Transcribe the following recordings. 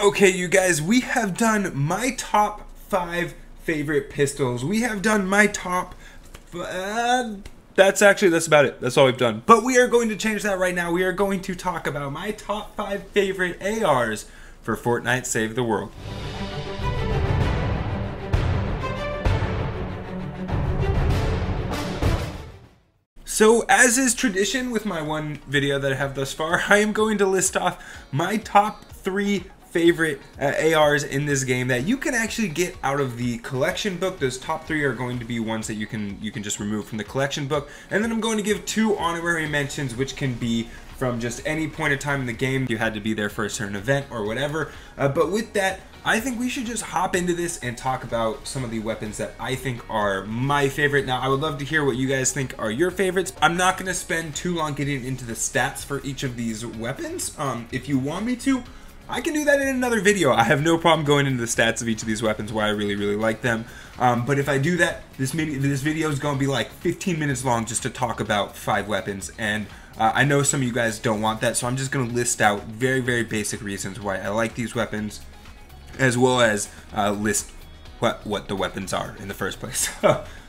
Okay, you guys, we have done my top 5 favorite pistols. We have done my top... that's about it. That's all we've done. But we are going to change that right now. We are going to talk about my top 5 favorite ARs for Fortnite Save the World. So, as is tradition with my one video that I have thus far, I am going to list off my top 3 favorite ARs in this game that you can actually get out of the collection book. Those top 3 are going to be ones that you can just remove from the collection book, and then I'm going to give 2 honorary mentions, which can be from just any point of time in the game. You had to be there for a certain event or whatever. But with that, I think we should just hop into this and talk about some of the weapons that I think are my favorite. Now, I would love to hear what you guys think are your favorites. I'm not going to spend too long getting into the stats for each of these weapons. If you want me to, I can do that in another video. I have no problem going into the stats of each of these weapons, why I really like them. But if I do that, this video is going to be like 15 minutes long just to talk about 5 weapons. And I know some of you guys don't want that, so I'm just going to list out very basic reasons why I like these weapons, as well as list what the weapons are in the first place.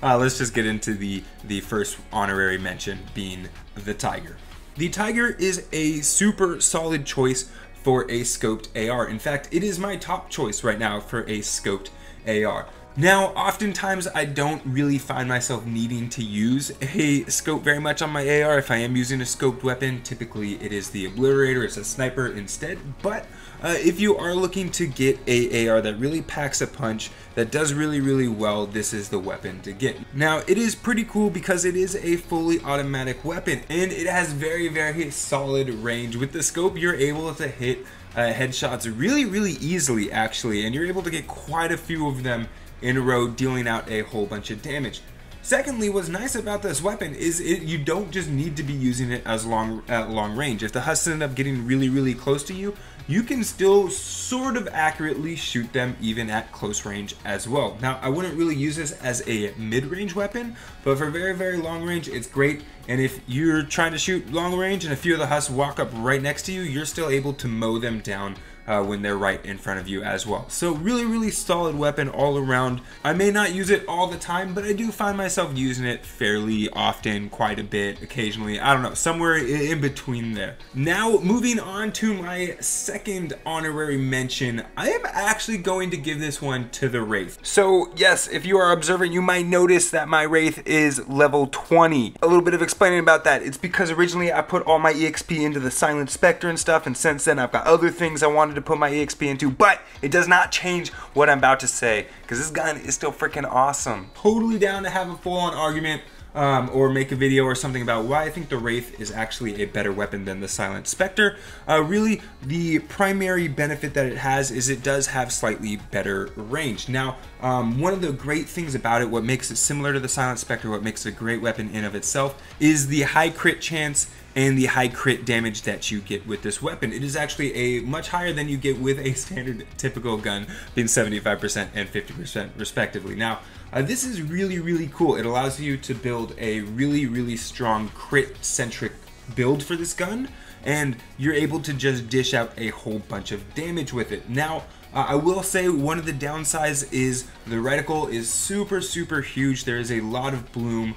Let's just get into the first honorary mention, being the Tiger. The Tiger is a super solid choice for a scoped AR. In fact, it is my top choice right now for a scoped AR. Now, oftentimes I don't really find myself needing to use a scope very much on my AR. If I am using a scoped weapon, typically it is the Obliterator, it's a sniper instead. But if you are looking to get a AR that really packs a punch, that does really well, this is the weapon to get. Now, it is pretty cool because it is a fully automatic weapon, and it has very solid range. With the scope, you're able to hit headshots really easily, actually, and you're able to get quite a few of them in a row, dealing out a whole bunch of damage. Secondly, what's nice about this weapon is you don't just need to be using it as at long range. If the husks end up getting really close to you, you can still sort of accurately shoot them even at close range as well. Now, I wouldn't really use this as a mid-range weapon, but for very long range, it's great. And if you're trying to shoot long range and a few of the husks walk up right next to you, you're still able to mow them down when they're right in front of you as well. So really solid weapon all around. I may not use it all the time, but I do find myself using it fairly often, quite a bit, occasionally. I don't know, somewhere in between there. Now, moving on to my second honorary mention, I am actually going to give this one to the Wraith. So yes, if you are observant, you might notice that my Wraith is level 20. A little bit of explaining about that. It's because originally I put all my EXP into the Silent Spectre and stuff, and since then I've got other things I wanted to put my EXP into, but it does not change what I'm about to say, because this gun is still freaking awesome. Totally down to have a full-on argument or make a video or something about why I think the Wraith is actually a better weapon than the Silent Spectre. Really, the primary benefit that it has is it does have slightly better range. Now, one of the great things about it, what makes it similar to the Silent Spectre, what makes it a great weapon in of itself, is the high crit chance and the high crit damage that you get with this weapon. It is actually a much higher than you get with a standard typical gun, being 75% and 50% respectively. Now, this is really cool. It allows you to build a really strong crit-centric build for this gun, and you're able to just dish out a whole bunch of damage with it. Now, I will say one of the downsides is the reticle is super huge. There is a lot of bloom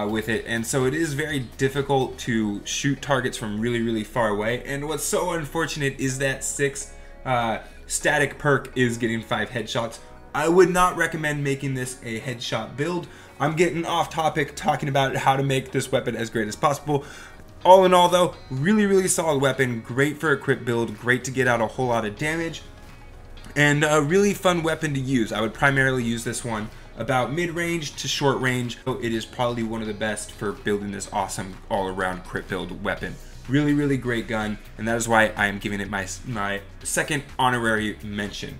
with it, and so it is very difficult to shoot targets from really far away. And what's so unfortunate is that 6 static perk is getting 5 headshots. I would not recommend making this a headshot build. I'm getting off topic talking about how to make this weapon as great as possible. All in all though, really solid weapon, great for a crit build, great to get out a whole lot of damage, and a really fun weapon to use. I would primarily use this one about mid-range to short range. It is probably one of the best for building this awesome all-around crit build weapon. Really great gun, and that is why I am giving it my second honorary mention.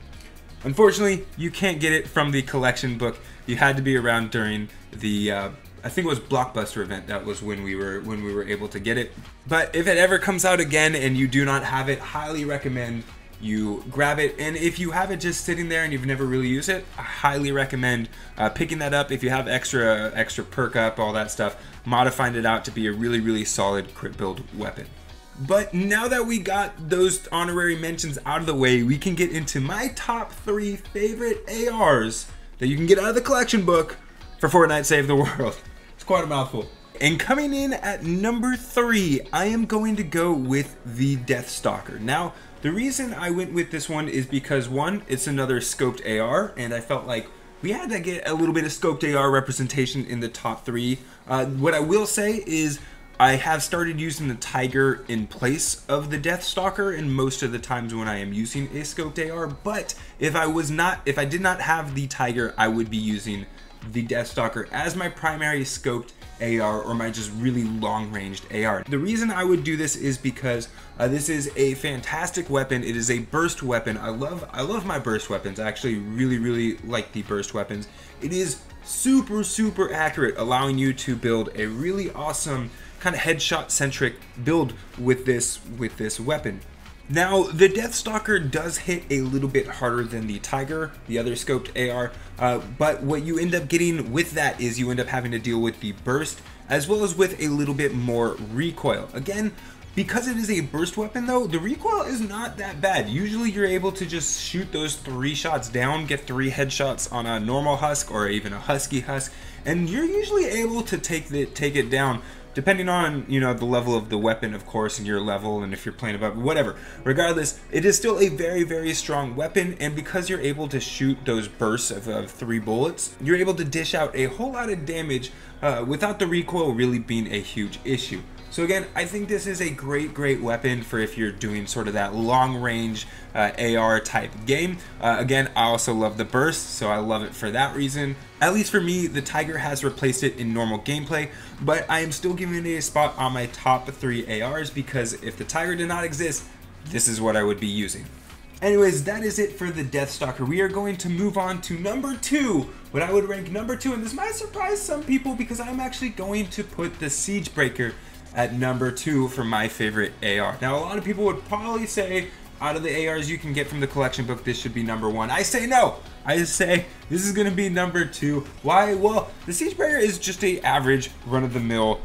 Unfortunately, you can't get it from the collection book. You had to be around during the I think it was Blockbuster event. That was when we were able to get it. But if it ever comes out again and you do not have it, highly recommend you grab it. And if you have it just sitting there and you've never really used it, I highly recommend picking that up. If you have extra perk up, all that stuff, modifying it out to be a really solid crit build weapon. But now that we got those honorary mentions out of the way, we can get into my top 3 favorite ARs that you can get out of the collection book for Fortnite Save the World. It's quite a mouthful. And coming in at number 3, I am going to go with the Deathstalker. Now, the reason I went with this one is because, one, it's another scoped AR, and I felt like we had to get a little bit of scoped AR representation in the top 3. What I will say is I have started using the Tiger in place of the Deathstalker in most of the times when I am using a scoped AR, but if I did not have the Tiger, I would be using the Deathstalker as my primary scoped AR or my just really long-ranged AR. The reason I would do this is because this is a fantastic weapon. It is a burst weapon. I love my burst weapons. I actually really like the burst weapons. It is super accurate, allowing you to build a really awesome kind of headshot centric build with this weapon. Now, the Deathstalker does hit a little bit harder than the Tiger, the other scoped AR, but what you end up getting with that is you end up having to deal with the burst as well as with a little bit more recoil. Again, because it is a burst weapon though, the recoil is not that bad. Usually you're able to just shoot those 3 shots down, get 3 headshots on a normal husk or even a husky husk, and you're usually able to take it down, depending on, you know, the level of the weapon, of course, and your level, and if you're playing above, whatever. Regardless, it is still a very strong weapon, and because you're able to shoot those bursts of 3 bullets, you're able to dish out a whole lot of damage without the recoil really being a huge issue. So again, I think this is a great weapon for if you're doing sort of that long range AR type game. Again, I also love the burst, so I love it for that reason. At least for me, the Tiger has replaced it in normal gameplay, but I am still giving it a spot on my top 3 ARs because if the Tiger did not exist, this is what I would be using. Anyways, that is it for the Deathstalker. We are going to move on to number 2, what I would rank number 2, and this might surprise some people because I'm actually going to put the Siegebreaker at number 2 for my favorite AR. Now, a lot of people would probably say out of the ARs you can get from the collection book, this should be number 1. I say no. I say this is going to be number 2. Why? Well, the Siegebreaker is just a average run-of-the-mill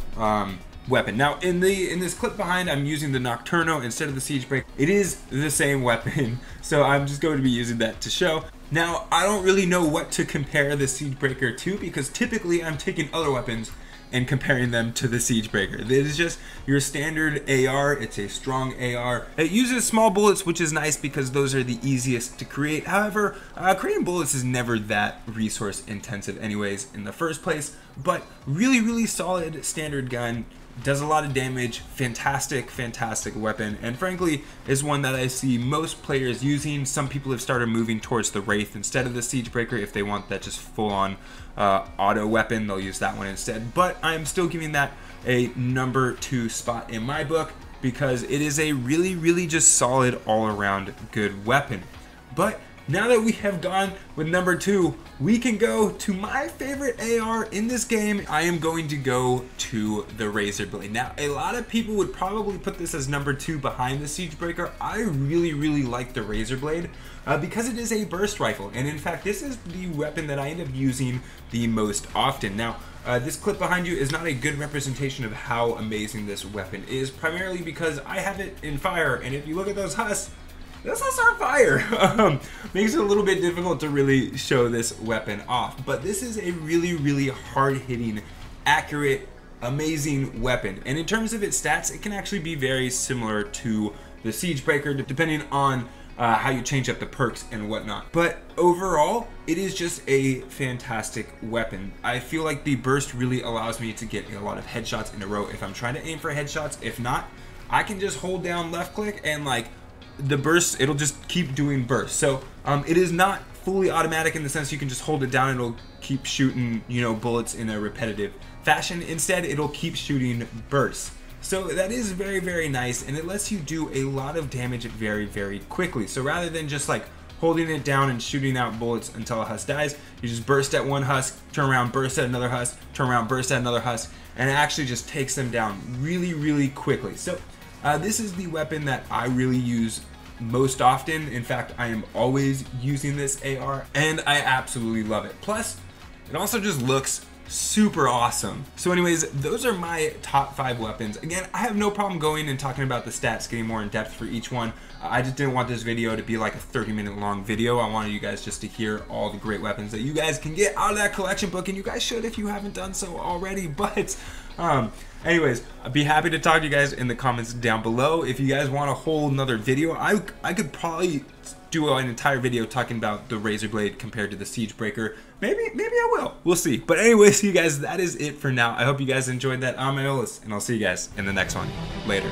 weapon. Now, in this clip behind, I'm using the Nocturno instead of the Siegebreaker. It is the same weapon, so I'm just going to be using that to show. Now, I don't really know what to compare the Siegebreaker to because typically I'm taking other weapons and comparing them to the Siegebreaker. It is just your standard AR. It's a strong AR. It uses small bullets, which is nice because those are the easiest to create. However, creating bullets is never that resource intensive anyways in the first place, but really solid standard gun. Does a lot of damage, fantastic weapon, and frankly is one that I see most players using. Some people have started moving towards the Wraith instead of the Siegebreaker. If they want that just full-on auto weapon, they'll use that one instead, but I'm still giving that a number 2 spot in my book because it is a really just solid all-around good weapon. But now that we have gone with number 2, we can go to my favorite AR in this game. I am going to go to the Razorblade. Now, a lot of people would probably put this as number 2 behind the Siegebreaker. I really like the Razorblade because it is a burst rifle. And in fact, this is the weapon that I end up using the most often. Now, this clip behind you is not a good representation of how amazing this weapon is, primarily because I have it in fire. And if you look at those husks, this is on fire. Makes it a little bit difficult to really show this weapon off, but this is a really hard-hitting, accurate, amazing weapon. And in terms of its stats, it can actually be very similar to the Siegebreaker, depending on how you change up the perks and whatnot. But overall, it is just a fantastic weapon. I feel like the burst really allows me to get a lot of headshots in a row if I'm trying to aim for headshots. If not, I can just hold down left click and like the burst, it'll just keep doing bursts. So it is not fully automatic in the sense you can just hold it down and it'll keep shooting, you know, bullets in a repetitive fashion. Instead, it'll keep shooting bursts. So that is very nice, and it lets you do a lot of damage very quickly. So rather than just like holding it down and shooting out bullets until a husk dies, you just burst at one husk, turn around, burst at another husk, turn around, burst at another husk, and it actually just takes them down really quickly. So this is the weapon that I really use most often. In fact, I am always using this AR, and I absolutely love it. Plus, it also just looks super awesome. So anyways, those are my top 5 weapons. Again, I have no problem going and talking about the stats, getting more in depth for each one. I just didn't want this video to be like a 30-minute long video. I wanted you guys just to hear all the great weapons that you guys can get out of that collection book, and you guys should if you haven't done so already. But anyways, I'd be happy to talk to you guys in the comments down below. If you guys want a whole nother video, I could probably do an entire video talking about the Razorblade compared to the Siegebreaker. Maybe I will. We'll see. But anyways, you guys, that is it for now. I hope you guys enjoyed that. I'm Iolaus, and I'll see you guys in the next one. Later.